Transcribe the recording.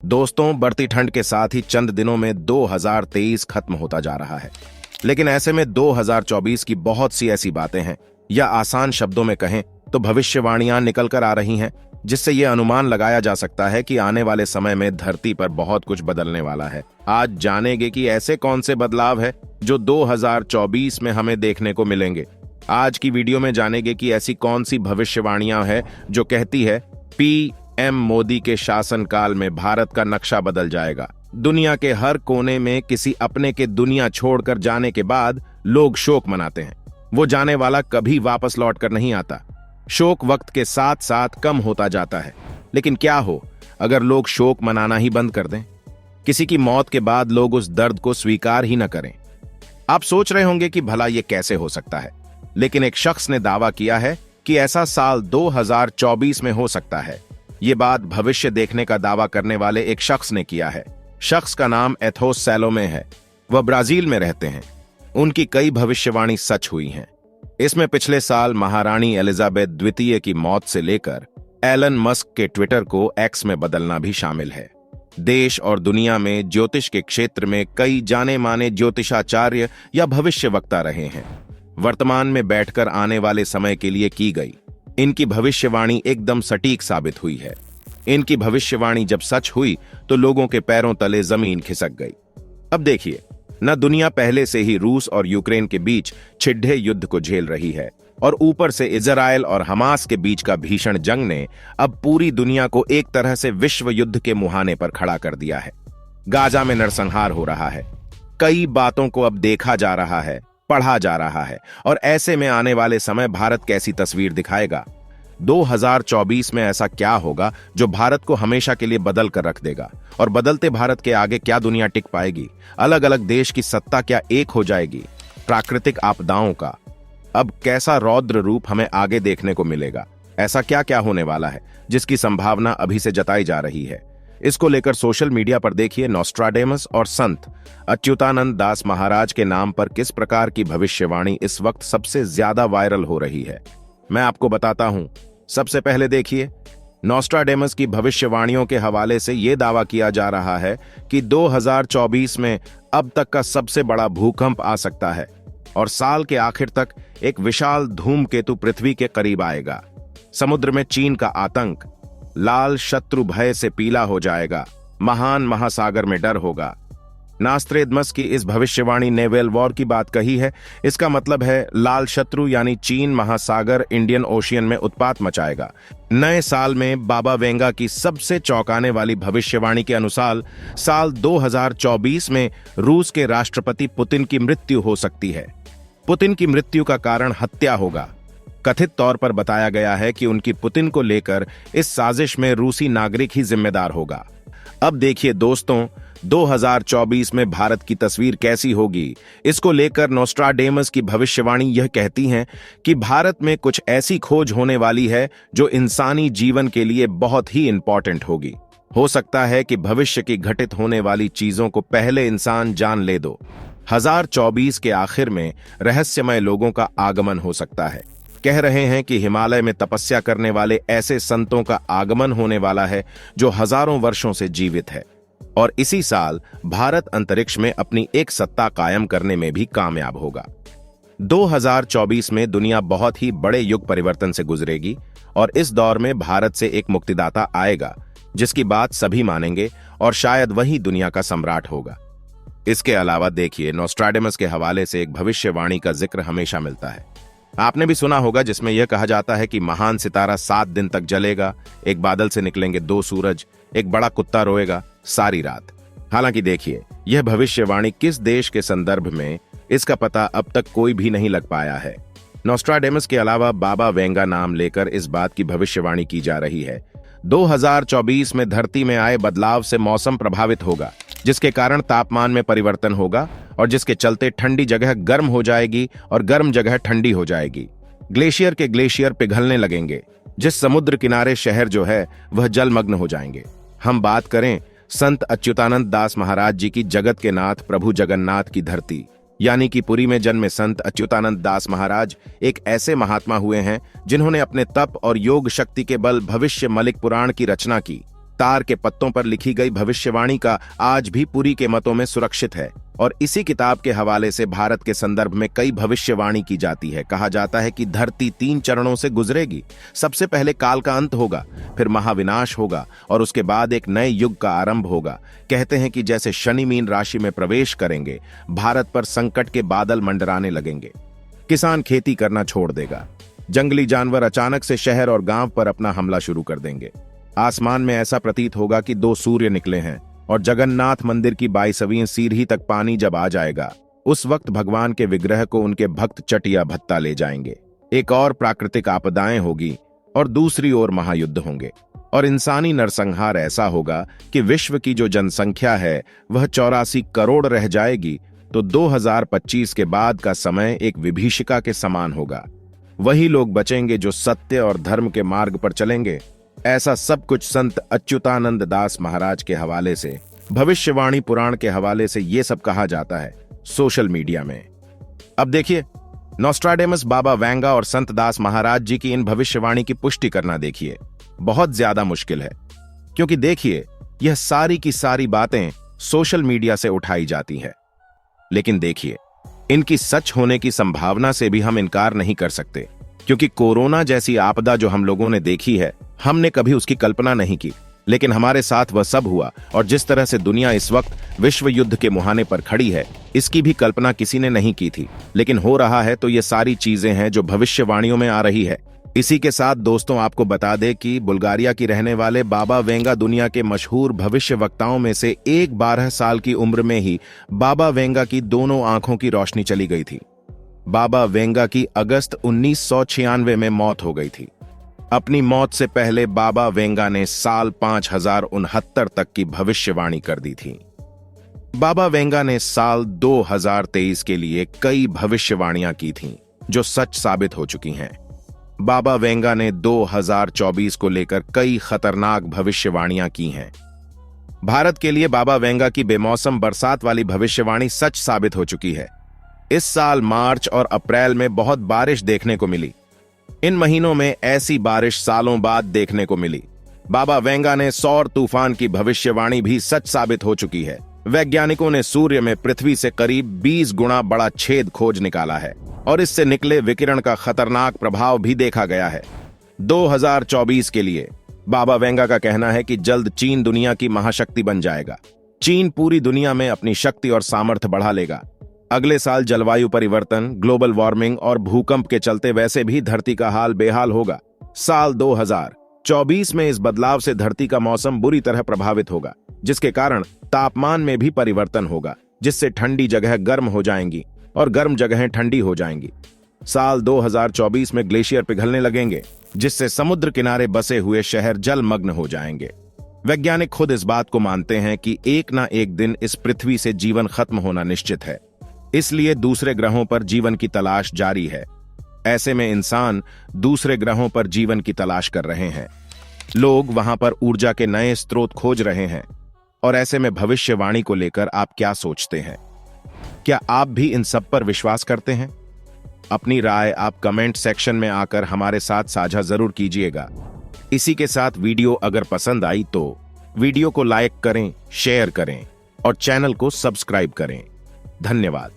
दोस्तों, बढ़ती ठंड के साथ ही चंद दिनों में 2023 खत्म होता जा रहा है। लेकिन ऐसे में 2024 की बहुत सी ऐसी बातें हैं, या आसान शब्दों में कहें तो भविष्यवाणियां निकल कर आ रही हैं, जिससे यह अनुमान लगाया जा सकता है कि आने वाले समय में धरती पर बहुत कुछ बदलने वाला है। आज जानेंगे कि ऐसे कौन से बदलाव है जो 2024 में हमें देखने को मिलेंगे। आज की वीडियो में जानेंगे कि ऐसी कौन सी भविष्यवाणियां हैं जो कहती है पीएम मोदी के शासनकाल में भारत का नक्शा बदल जाएगा। दुनिया के हर कोने में किसी अपने के दुनिया छोड़कर जाने के बाद लोग शोक मनाते हैं। वो जाने वाला कभी वापस लौट कर नहीं आता। शोक वक्त के साथ साथ कम होता जाता है। लेकिन क्या हो अगर लोग शोक मनाना ही बंद कर दें? किसी की मौत के बाद लोग उस दर्द को स्वीकार ही न करें। आप सोच रहे होंगे कि भला ये कैसे हो सकता है, लेकिन एक शख्स ने दावा किया है कि ऐसा साल 2024 में हो सकता है। ये बात भविष्य देखने का दावा करने वाले एक शख्स ने किया है। शख्स का नाम एथोस सैलोमे है। वह ब्राजील में रहते हैं। उनकी कई भविष्यवाणी सच हुई हैं। इसमें पिछले साल महारानी एलिजाबेथ द्वितीय की मौत से लेकर एलन मस्क के ट्विटर को एक्स में बदलना भी शामिल है। देश और दुनिया में ज्योतिष के क्षेत्र में कई जाने माने ज्योतिषाचार्य या भविष्यवक्ता रहे हैं। वर्तमान में बैठकर आने वाले समय के लिए की गई इनकी भविष्यवाणी एकदम सटीक साबित हुई है। इनकी भविष्यवाणी जब सच हुई तो लोगों के पैरों तले जमीन खिसक गई। अब देखिए, न दुनिया पहले से ही रूस और यूक्रेन के बीच छिड्ढे युद्ध को झेल रही है, और ऊपर से इजराइल और हमास के बीच का भीषण जंग ने अब पूरी दुनिया को एक तरह से विश्व युद्ध के मुहाने पर खड़ा कर दिया है। गाजा में नरसंहार हो रहा है। कई बातों को अब देखा जा रहा है, पढ़ा जा रहा है, और ऐसे में आने वाले समय भारत कैसी तस्वीर दिखाएगा। 2024 में ऐसा क्या होगा जो भारत को हमेशा के लिए बदल कर रख देगा, और बदलते भारत के आगे क्या दुनिया टिक पाएगी? अलग अलग देश की सत्ता क्या एक हो जाएगी? प्राकृतिक आपदाओं का अब कैसा रौद्र रूप हमें आगे देखने को मिलेगा? ऐसा क्या क्या होने वाला है जिसकी संभावना अभी से जताई जा रही है? इसको लेकर सोशल मीडिया पर देखिए नॉस्ट्राडेमस और संत अच्युतानंद दास महाराज के नाम पर किस प्रकार की भविष्यवाणी इस वक्त सबसे ज्यादा वायरल हो रही है। मैं आपको बताता हूं। सबसे पहले देखिए, नॉस्ट्राडेमस की भविष्यवाणियों के हवाले से यह दावा किया जा रहा है कि 2024 में अब तक का सबसे बड़ा भूकंप आ सकता है, और साल के आखिर तक एक विशाल धूमकेतु पृथ्वी के करीब आएगा। समुद्र में चीन का आतंक लाल शत्रु भय से पीला हो जाएगा। महान महासागर में डर होगा। नॉस्ट्रेडमस की इस भविष्यवाणी नेवल वॉर की बात कही है। इसका मतलब है लाल शत्रु यानी चीन महासागर इंडियन ओशियन में उत्पात मचाएगा। नए साल में बाबा वेंगा की सबसे चौंकाने वाली भविष्यवाणी के अनुसार साल 2024 में रूस के राष्ट्रपति पुतिन की मृत्यु हो सकती है। पुतिन की मृत्यु का कारण हत्या होगा। कथित तौर पर बताया गया है कि उनकी पुतिन को लेकर इस साजिश में रूसी नागरिक ही जिम्मेदार होगा। अब देखिए दोस्तों, 2024 में भारत की तस्वीर कैसी होगी। इसको लेकर नॉस्ट्राडेमस की भविष्यवाणी यह कहती है कि भारत में कुछ ऐसी खोज होने वाली है जो इंसानी जीवन के लिए बहुत ही इंपॉर्टेंट होगी। हो सकता है कि भविष्य की घटित होने वाली चीजों को पहले इंसान जान ले। 2024 के आखिर में रहस्यमय लोगों का आगमन हो सकता है। कह रहे हैं कि हिमालय में तपस्या करने वाले ऐसे संतों का आगमन होने वाला है जो हजारों वर्षों से जीवित है, और इसी साल भारत अंतरिक्ष में अपनी एक सत्ता कायम करने में भी कामयाब होगा। 2024 में दुनिया बहुत ही बड़े युग परिवर्तन से गुजरेगी, और इस दौर में भारत से एक मुक्तिदाता आएगा जिसकी बात सभी मानेंगे, और शायद वही दुनिया का सम्राट होगा। इसके अलावा देखिए, नॉस्ट्राडेमस के हवाले से एक भविष्यवाणी का जिक्र हमेशा मिलता है। आपने भी सुना होगा, जिसमें यह कहा जाता है कि महान सितारा 7 दिन तक जलेगा, एक बादल से निकलेंगे 2 सूरज, एक बड़ा कुत्ता रोएगा सारी रात। हालांकि देखिए, यह भविष्यवाणी किस देश के संदर्भ में, इसका पता अब तक कोई भी नहीं लग पाया है। नॉस्ट्राडेमस के अलावा बाबा वेंगा नाम लेकर इस बात की भविष्यवाणी की जा रही है 2024 में धरती में आए बदलाव से मौसम प्रभावित होगा, जिसके कारण तापमान में परिवर्तन होगा, और जिसके चलते ठंडी जगह गर्म हो जाएगी और गर्म जगह ठंडी हो जाएगी। ग्लेशियर के ग्लेशियर पिघलने लगेंगे। जिस समुद्र किनारे शहर जो है वह जलमग्न हो जाएंगे। हम बात करें संत अच्युतानंद दास महाराज जी की जगत के नाथ प्रभु जगन्नाथ की धरती, यानी कि पुरी में जन्मे संत अच्युतानंद दास महाराज एक ऐसे महात्मा हुए हैं जिन्होंने अपने तप और योग शक्ति के बल भविष्य मलिक पुराण की रचना की। तार के पत्तों पर लिखी गई भविष्यवाणी का आज भी पुरी के मतों में सुरक्षित है और इसी किताब के हवाले से भारत के संदर्भ में कई भविष्यवाणी की जाती है। कहा जाता है कि धरती 3 चरणों से गुजरेगी। सबसे पहले काल का अंत होगा, फिर महाविनाश होगा और उसके बाद एक नए युग का आरंभ होगा। कहते हैं कि जैसे शनि मीन राशि में प्रवेश करेंगे, भारत पर संकट के बादल मंडराने लगेंगे। किसान खेती करना छोड़ देगा। जंगली जानवर अचानक से शहर और गांव पर अपना हमला शुरू कर देंगे। आसमान में ऐसा प्रतीत होगा कि 2 सूर्य निकले हैं और जगन्नाथ मंदिर की 22वीं सीढ़ी तक पानी जब आ जाएगा, उस वक्त भगवान के विग्रह को उनके भक्त चट या भत्ता ले जाएंगे। एक और प्राकृतिक आपदाएं होगी और दूसरी ओर महायुद्ध होंगे और इंसानी नरसंहार ऐसा होगा कि विश्व की जो जनसंख्या है वह 84 करोड़ रह जाएगी। तो 2025 के बाद का समय एक विभीषिका के समान होगा। वही लोग बचेंगे जो सत्य और धर्म के मार्ग पर चलेंगे। ऐसा सब कुछ संत अच्युतानंद दास महाराज के हवाले से, भविष्यवाणी पुराण के हवाले से ये सब कहा जाता है सोशल मीडिया में। अब देखिए, नॉस्ट्राडेमस, बाबा वेंगा और संत दास महाराज जी की इन भविष्यवाणी की पुष्टि करना देखिए बहुत ज्यादा मुश्किल है, क्योंकि देखिए यह सारी की सारी बातें सोशल मीडिया से उठाई जाती है। लेकिन देखिए, इनकी सच होने की संभावना से भी हम इनकार नहीं कर सकते, क्योंकि कोरोना जैसी आपदा जो हम लोगों ने देखी है, हमने कभी उसकी कल्पना नहीं की, लेकिन हमारे साथ वह सब हुआ। और जिस तरह से दुनिया इस वक्त विश्व युद्ध के मुहाने पर खड़ी है, इसकी भी कल्पना किसी ने नहीं की थी, लेकिन हो रहा है। तो ये सारी चीजें हैं जो भविष्यवाणियों में आ रही है। इसी के साथ दोस्तों, आपको बता दें कि बुल्गारिया की रहने वाले बाबा वेंगा दुनिया के मशहूर भविष्य वक्ताओं में से एक। 12 साल की उम्र में ही बाबा वेंगा की दोनों आंखों की रोशनी चली गई थी। बाबा वेंगा की अगस्त 1996 में मौत हो गई थी। अपनी मौत से पहले बाबा वेंगा ने साल 5069 तक की भविष्यवाणी कर दी थी। बाबा वेंगा ने साल 2023 के लिए कई भविष्यवाणियां की थीं, जो सच साबित हो चुकी हैं। बाबा वेंगा ने 2024 को लेकर कई खतरनाक भविष्यवाणियां की हैं। भारत के लिए बाबा वेंगा की बेमौसम बरसात वाली भविष्यवाणी सच साबित हो चुकी है। इस साल मार्च और अप्रैल में बहुत बारिश देखने को मिली। इन महीनों में ऐसी बारिश सालों बाद देखने को मिली। बाबा वेंगा ने सौर तूफान की भविष्यवाणी भी सच साबित हो चुकी है। वैज्ञानिकों ने सूर्य में पृथ्वी से करीब 20 गुना बड़ा छेद खोज निकाला है और इससे निकले विकिरण का खतरनाक प्रभाव भी देखा गया है। 2024 के लिए बाबा वेंगा का कहना है कि जल्द चीन दुनिया की महाशक्ति बन जाएगा। चीन पूरी दुनिया में अपनी शक्ति और सामर्थ्य बढ़ा लेगा। अगले साल जलवायु परिवर्तन, ग्लोबल वार्मिंग और भूकंप के चलते वैसे भी धरती का हाल बेहाल होगा। साल 2024 में इस बदलाव से धरती का मौसम बुरी तरह प्रभावित होगा, जिसके कारण तापमान में भी परिवर्तन होगा, जिससे ठंडी जगह गर्म हो जाएंगी और गर्म जगहें ठंडी हो जाएंगी। साल 2024 में ग्लेशियर पिघलने लगेंगे, जिससे समुद्र किनारे बसे हुए शहर जलमग्न हो जाएंगे। वैज्ञानिक खुद इस बात को मानते हैं कि एक ना एक दिन इस पृथ्वी से जीवन खत्म होना निश्चित है, इसलिए दूसरे ग्रहों पर जीवन की तलाश जारी है। ऐसे में इंसान दूसरे ग्रहों पर जीवन की तलाश कर रहे हैं। लोग वहां पर ऊर्जा के नए स्रोत खोज रहे हैं। और ऐसे में भविष्यवाणी को लेकर आप क्या सोचते हैं? क्या आप भी इन सब पर विश्वास करते हैं? अपनी राय आप कमेंट सेक्शन में आकर हमारे साथ साझा जरूर कीजिएगा। इसी के साथ वीडियो अगर पसंद आई तो वीडियो को लाइक करें, शेयर करें और चैनल को सब्सक्राइब करें। धन्यवाद।